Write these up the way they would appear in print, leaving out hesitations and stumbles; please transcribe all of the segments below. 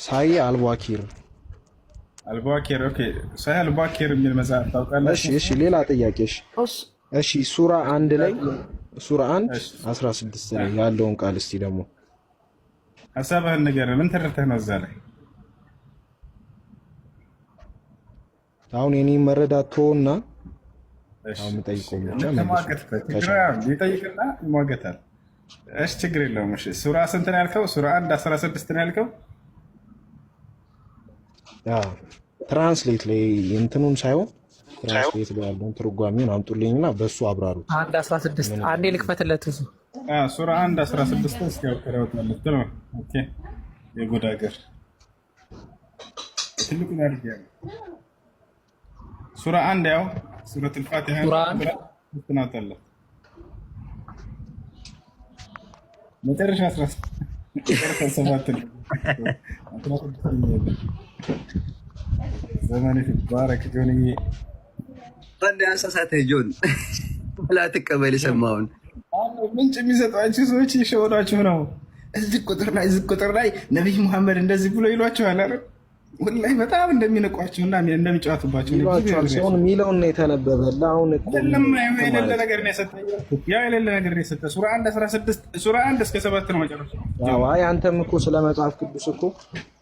ሳይ አልቧኪር አልቧኪር ኦኬ ሳይ አልቧኪር የሚል መጽሐፍ ታውቃለህ? እሺ ሌላ ጥያቄ እሺ ሱራ 1 ላይ ሱራ 1 16 ላይ ያለውን ቃል እስቲ ደግሞ ሐሳብህን ንገረን። ምን ተረድተህ ነው እዛ ላይ? አሁን የኔ መረዳት ተወውና አሁን የምጠይቀው ይጠይቅና ይሟገታል። እሺ ችግር የለውም። እሺ ሱራ ስንት ነው ያልከው? ሱራ 1 16 ነው ያልከው? ትራንስሌት ላይ እንትኑን ሳይሆን ትራንስሌት ላይ ያለውን ትርጓሜውን አምጡልኝና በሱ አብራሩት። 1 16 አንዴ ልክፈትለት እሱ ሱራ 1 16 እስኪ አውቀረውት ማለት ነው። ኦኬ የጉድ ሀገር ትልቁ ነው ያለው ሱራ 1 ያው ሱረቱል ፋቲሃ ትናተለ መጨረሻ 17 ዘመን ይባረክ ጆንዬ አንድ አንሳሳተ ጆን ወላ ተቀበል የሰማውን ምንጭ የሚሰጧችሁ ሰዎች ይሸወዳችሁ ነው። እዚህ ቁጥር ላይ ነብይ መሐመድ እንደዚህ ብሎ ይሏችኋል አይደል? ወላሂ በጣም እንደሚነቋቸውና እንደሚጫወቱባቸው ይሏችኋል። ሲሆን ሚለውን ነው የተነበበላ። አሁን እኮ የሌለ ነገር ነው የሰጠው። ያ የሌለ ነገር ነው የሰጠው። ሱራ 1 16 ሱራ 1 እስከ 7 ነው መጨረሻው። አይ አንተም እኮ ስለ መጽሐፍ ቅዱስ እኮ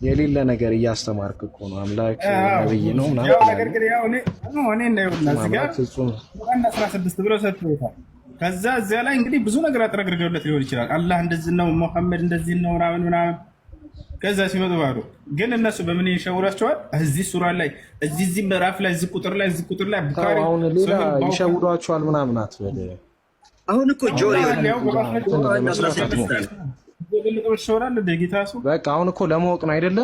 የሌለ ነገር እያስተማርክ እኮ ነው። አምላክ ነብይ ነው እና ያው ነገር ግን ያው እኔ ነው እዚህ ጋር ሱራ 1 16 ብሎ ሰጥቶታል። ከዛ እዚያ ላይ እንግዲህ ብዙ ነገር አጥረግርገውለት ሊሆን ይችላል። አላህ እንደዚህ ነው፣ መሐመድ እንደዚህ ነው ምናምን ከዛ ሲመጡ ባዶ ግን እነሱ በምን ይሸውራቸዋል? እዚህ ሱራ ላይ እዚህ ምዕራፍ ላይ እዚህ ቁጥር ላይ ቡኻሪ አሁን ሌላ ይሸውሯቸዋል ምናምን አትበል። አሁን እኮ ጆሪ በቃ አሁን እኮ ለማወቅ ነው አይደለ?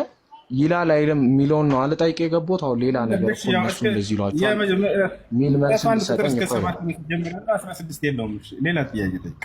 ይላል አይደለም የሚለውን ነው አለ ጠይቄ የገባሁት። አሁን ሌላ ነገር እኮ እነሱ እንደዚህ ይሏቸዋል ሚል መልስ ሰጠኝ እኮ 16 የለውም። ሌላ ጥያቄ ጠይቅ